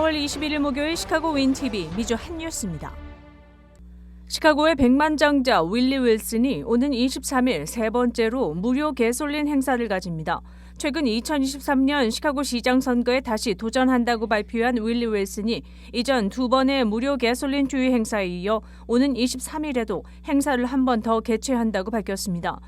4월 21일 목요일 시카고 윈TV 미주 핫뉴스입니다. 시카고의 백만장자 윌리 윌슨이 오는 23일 세 번째로 무료 개솔린 행사를 가집니다. 최근 2023년 시카고 시장 선거에 다시 도전한다고 발표한 윌리 윌슨이 이전 두 번의 무료 개솔린 주의 행사에 이어 오는 23일에도 행사를 한 번 더 개최한다고 밝혔습니다.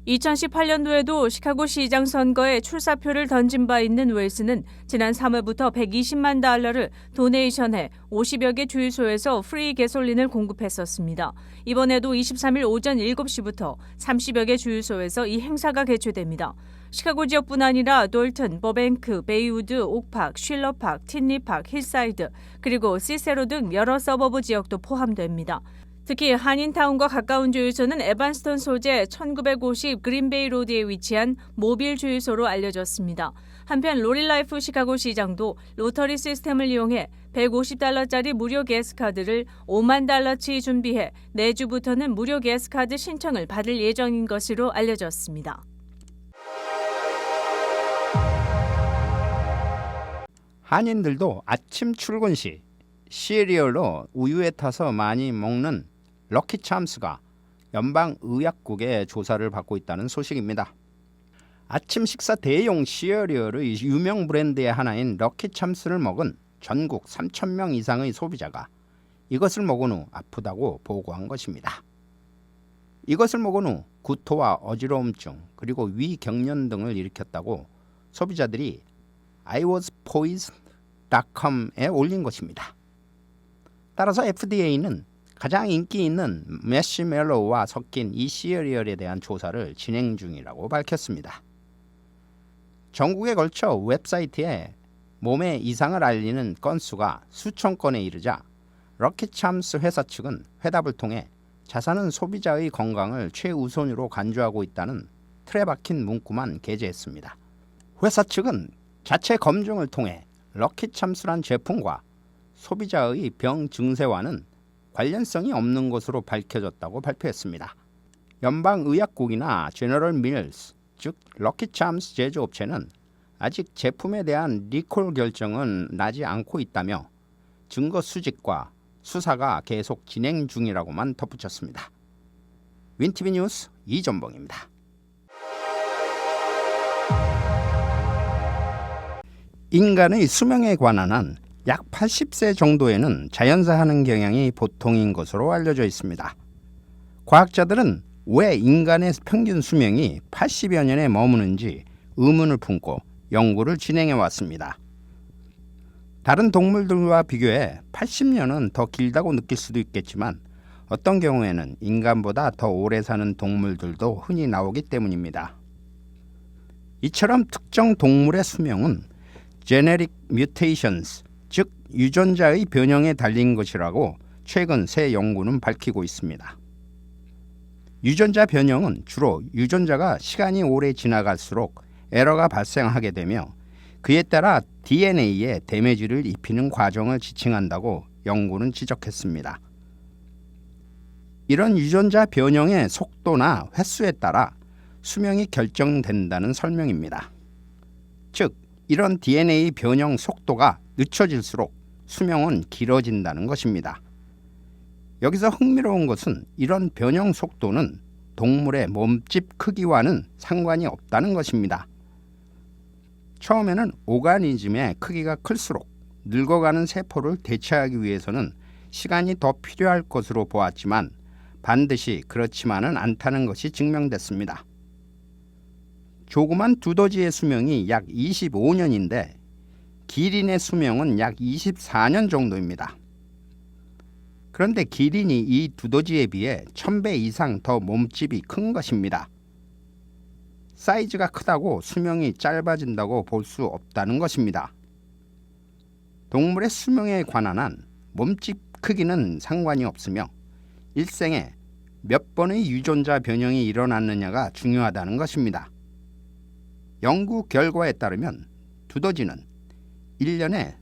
2018년도에도 시카고 시장 선거에 출사표를 던진 바 있는 윌슨은 지난 3월부터 120만 달러를 도네이션해 50여 개 주유소에서 프리 개솔린을 공급했었습니다. 이번에도 23일 오전 7시부터 30여 개 주유소에서 이 행사가 개최됩니다. 시카고 지역뿐 아니라 돌튼, 버뱅크, 베이우드, 옥팍, 쉴러팍, 틴리팍, 힐사이드, 그리고 시세로 등 여러 서버브 지역도 포함됩니다. 특히 한인타운과 가까운 주유소는 에반스턴 소재 1950 그린베이 로드에 위치한 모빌 주유소로 알려졌습니다. 한편 로릴라이프 시카고 시장도 로터리 시스템을 이용해 150달러짜리 무료 게스카드를 5만 달러치 준비해 내주부터는 무료 게스카드 신청을 받을 예정인 것으로 알려졌습니다. 한인들도 아침 출근 시 시리얼로 우유에 타서 많이 먹는 럭키참스가 연방의약국의 조사를 받고 있다는 소식입니다. 아침 식사 대용 시리얼의 유명 브랜드의 하나인 럭키참스를 먹은 전국 3,000명 이상의 소비자가 이것을 먹은 후 아프다고 보고한 것입니다. 이것을 먹은 후 구토와 어지러움증 그리고 위경련 등을 일으켰다고 소비자들이 iwaspoisoned.com에 올린 것입니다. 따라서 FDA는 가장 인기 있는 매시멜로우와 섞인 이 시리얼에 대한 조사를 진행 중이라고 밝혔습니다. 전국에 걸쳐 웹사이트에 몸에 이상을 알리는 건수가 수천 건에 이르자 럭키참스 회사 측은 회답을 통해 자사는 소비자의 건강을 최우선으로 간주하고 있다는 틀에 박힌 문구만 게재했습니다. 회사 측은 자체 검증을 통해 럭키참스란 제품과 소비자의 병 증세와는 관련성이 없는 것으로 밝혀졌다고 발표했습니다. 연방의약국이나 제너럴 밀스, 즉 럭키참스 제조업체는 아직 제품에 대한 리콜 결정은 나지 않고 있다며 증거 수집과 수사가 계속 진행 중이라고만 덧붙였습니다. 윈티비 뉴스 이전봉입니다. 인간의 수명에 관한 한 약 80세 정도에는 자연사하는 경향이 보통인 것으로 알려져 있습니다. 과학자들은 왜 인간의 평균 수명이 80여 년에 머무는지 의문을 품고 연구를 진행해 왔습니다. 다른 동물들과 비교해 80년은 더 길다고 느낄 수도 있겠지만 어떤 경우에는 인간보다 더 오래 사는 동물들도 흔히 나오기 때문입니다. 이처럼 특정 동물의 수명은 Genetic Mutations, 즉 유전자의 변형에 달린 것이라고 최근 새 연구는 밝히고 있습니다. 유전자 변형은 주로 유전자가 시간이 오래 지나갈수록 에러가 발생하게 되며 그에 따라 DNA에 데미지를 입히는 과정을 지칭한다고 연구는 지적했습니다. 이런 유전자 변형의 속도나 횟수에 따라 수명이 결정된다는 설명입니다. 즉, 이런 DNA 변형 속도가 늦춰질수록 수명은 길어진다는 것입니다. 여기서 흥미로운 것은 이런 변형 속도는 동물의 몸집 크기와는 상관이 없다는 것입니다. 처음에는 오가니즘의 크기가 클수록 늙어가는 세포를 대체하기 위해서는 시간이 더 필요할 것으로 보았지만 반드시 그렇지만은 않다는 것이 증명됐습니다. 조그만 두더지의 수명이 약 25년인데 기린의 수명은 약 24년 정도입니다. 그런데 기린이 이 두더지에 비해 1000배 이상 더 몸집이 큰 것입니다. 사이즈가 크다고 수명이 짧아진다고 볼 수 없다는 것입니다. 동물의 수명에 관한 한 몸집 크기는 상관이 없으며 일생에 몇 번의 유전자 변형이 일어났느냐가 중요하다는 것입니다. 연구 결과에 따르면 두더지는 1년에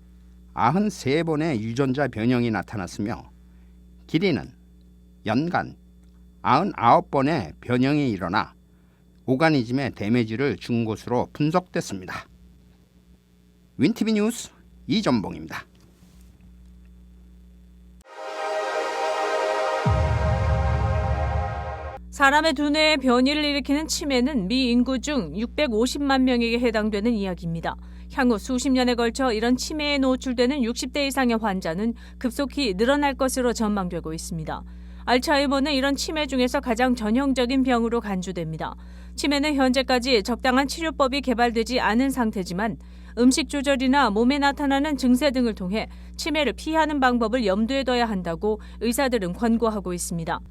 93번의 유전자 변형이 나타났으며 기린은 연간 99번의 변형이 일어나 오가니즘에 데미지를 준 것으로 분석됐습니다. 윈티비 뉴스 이전봉입니다. 사람의 두뇌에 변이를 일으키는 치매는 미 인구 중 650만 명에게 해당되는 이야기입니다. 향후 수십 년에 걸쳐 이런 치매에 노출되는 60대 이상의 환자는 급속히 늘어날 것으로 전망되고 있습니다. 알츠하이머는 이런 치매 중에서 가장 전형적인 병으로 간주됩니다. 치매는 현재까지 적당한 치료법이 개발되지 않은 상태지만 음식 조절이나 몸에 나타나는 증세 등을 통해 치매를 피하는 방법을 염두에 둬야 한다고 의사들은 권고하고 있습니다.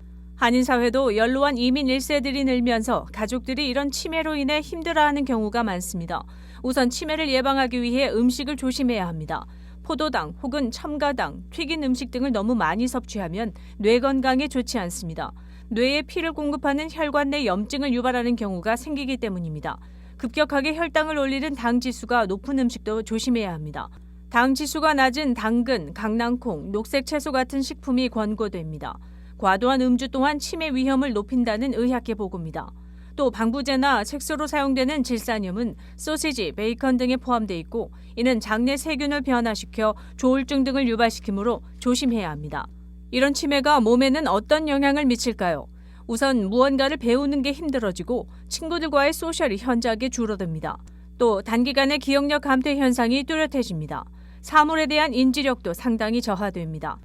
한인사회도 연로한 이민 1세들이 늘면서 가족들이 이런 치매로 인해 힘들어하는 경우가 많습니다. 우선 치매를 예방하기 위해 음식을 조심해야 합니다. 포도당 혹은 첨가당, 튀긴 음식 등을 너무 많이 섭취하면 뇌 건강에 좋지 않습니다. 뇌에 피를 공급하는 혈관 내 염증을 유발하는 경우가 생기기 때문입니다. 급격하게 혈당을 올리는 당 지수가 높은 음식도 조심해야 합니다. 당 지수가 낮은 당근, 강낭콩, 녹색 채소 같은 식품이 권고됩니다. 과도한 음주 또한 치매 위험을 높인다는 의학계 보고입니다. 또 방부제나 색소로 사용되는 질산염은 소시지, 베이컨 등에 포함되어 있고 이는 장내 세균을 변화시켜 조울증 등을 유발시키므로 조심해야 합니다. 이런 치매가 몸에는 어떤 영향을 미칠까요? 우선 무언가를 배우는 게 힘들어지고 친구들과의 소셜이 현저하게 줄어듭니다. 또 단기간에 기억력 감퇴 현상이 뚜렷해집니다. 사물에 대한 인지력도 상당히 저하됩니다.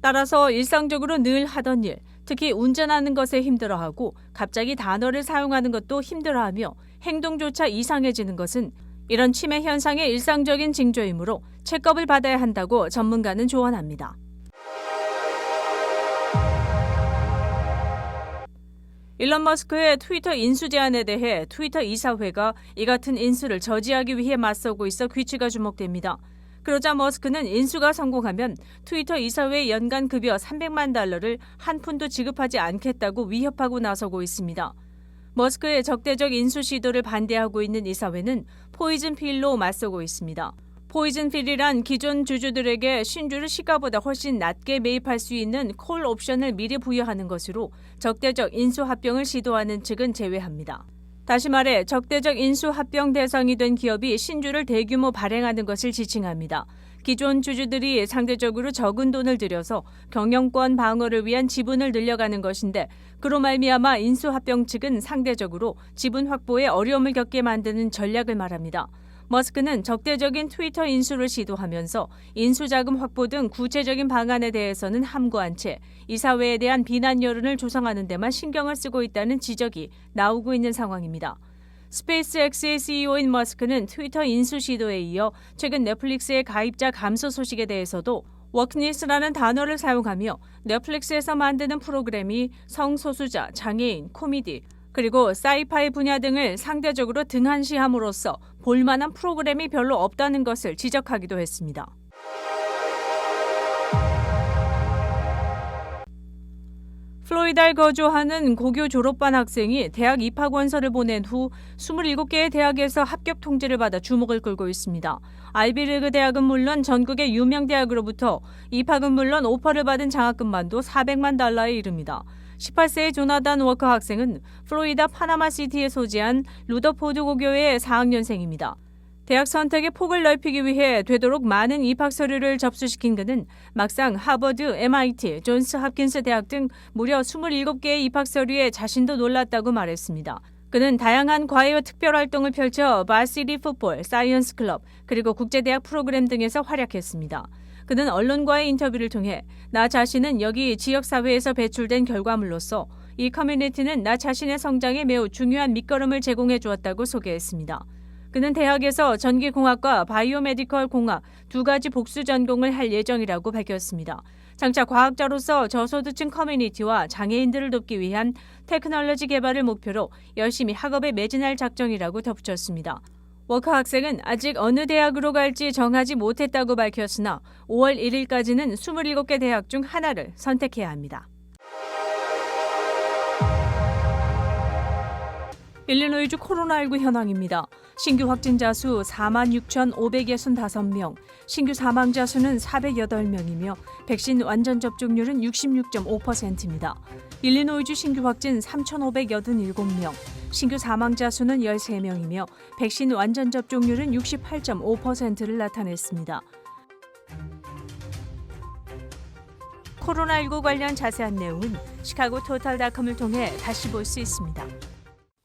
따라서 일상적으로 늘 하던 일, 특히 운전하는 것에 힘들어하고 갑자기 단어를 사용하는 것도 힘들어하며 행동조차 이상해지는 것은 이런 치매 현상의 일상적인 징조이므로 체크업을 받아야 한다고 전문가는 조언합니다. 일론 머스크의 트위터 인수 제안에 대해 트위터 이사회가 이 같은 인수를 저지하기 위해 맞서고 있어 귀치가 주목됩니다. 그러자 머스크는 인수가 성공하면 트위터 이사회의 연간 급여 $300만 한 푼도 지급하지 않겠다고 위협하고 나서고 있습니다. 머스크의 적대적 인수 시도를 반대하고 있는 이사회는 포이즌 필로 맞서고 있습니다. 포이즌 필이란 기존 주주들에게 신주를 시가보다 훨씬 낮게 매입할 수 있는 콜 옵션을 미리 부여하는 것으로 적대적 인수 합병을 시도하는 측은 제외합니다. 다시 말해 적대적 인수 합병 대상이 된 기업이 신주를 대규모 발행하는 것을 지칭합니다. 기존 주주들이 상대적으로 적은 돈을 들여서 경영권 방어를 위한 지분을 늘려가는 것인데 그로 말미암아 인수 합병 측은 상대적으로 지분 확보에 어려움을 겪게 만드는 전략을 말합니다. 머스크는 적대적인 트위터 인수를 시도하면서 인수자금 확보 등 구체적인 방안에 대해서는 함구한 채 이사회에 대한 비난 여론을 조성하는 데만 신경을 쓰고 있다는 지적이 나오고 있는 상황입니다. 스페이스X의 CEO인 머스크는 트위터 인수 시도에 이어 최근 넷플릭스의 가입자 감소 소식에 대해서도 워크니스라는 단어를 사용하며 넷플릭스에서 만드는 프로그램이 성소수자, 장애인, 코미디, 그리고 사이파이 분야 등을 상대적으로 등한시함으로써 볼만한 프로그램이 별로 없다는 것을 지적하기도 했습니다. 플로리다에 거주하는 고교 졸업반 학생이 대학 입학원서를 보낸 후 27개의 대학에서 합격 통지를 받아 주목을 끌고 있습니다. 아이비리그 대학은 물론 전국의 유명 대학으로부터 입학은 물론 오퍼를 받은 장학금만도 $400만 이릅니다. 18세의 조나단 워커 학생은 플로리다 파나마시티에 소재한 루더포드 고교의 4학년생입니다. 대학 선택의 폭을 넓히기 위해 되도록 많은 입학 서류를 접수시킨 그는 막상 하버드, MIT, 존스 홉킨스 대학 등 무려 27개의 입학 서류에 자신도 놀랐다고 말했습니다. 그는 다양한 과외와 특별 활동을 펼쳐 바시티 풋볼, 사이언스 클럽, 그리고 국제대학 프로그램 등에서 활약했습니다. 그는 언론과의 인터뷰를 통해 나 자신은 여기 지역사회에서 배출된 결과물로서 이 커뮤니티는 나 자신의 성장에 매우 중요한 밑거름을 제공해 주었다고 소개했습니다. 그는 대학에서 전기공학과 바이오메디컬 공학 두 가지 복수 전공을 할 예정이라고 밝혔습니다. 장차 과학자로서 저소득층 커뮤니티와 장애인들을 돕기 위한 테크놀로지 개발을 목표로 열심히 학업에 매진할 작정이라고 덧붙였습니다. 워커 학생은 아직 어느 대학으로 갈지 정하지 못했다고 밝혔으나 5월 1일까지는 27개 대학 중 하나를 선택해야 합니다. 일리노이주 코로나19 현황입니다. 신규 확진자 수 46,565명, 신규 사망자 수는 408명이며 백신 완전 접종률은 66.5%입니다. 일리노이주 신규 확진 3,587명, 신규 사망자 수는 13명이며 백신 완전 접종률은 68.5%를 나타냈습니다. 코로나19 관련 자세한 내용은 시카고 토탈닷컴을 통해 다시 볼 수 있습니다.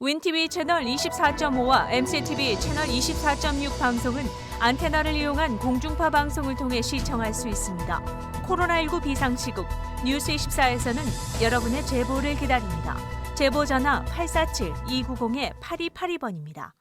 윈TV 채널 24.5와 MCTV 채널 24.6 방송은 안테나를 이용한 공중파 방송을 통해 시청할 수 있습니다. 코로나19 비상시국 뉴스24에서는 여러분의 제보를 기다립니다. 제보 전화 847-290-8282번입니다.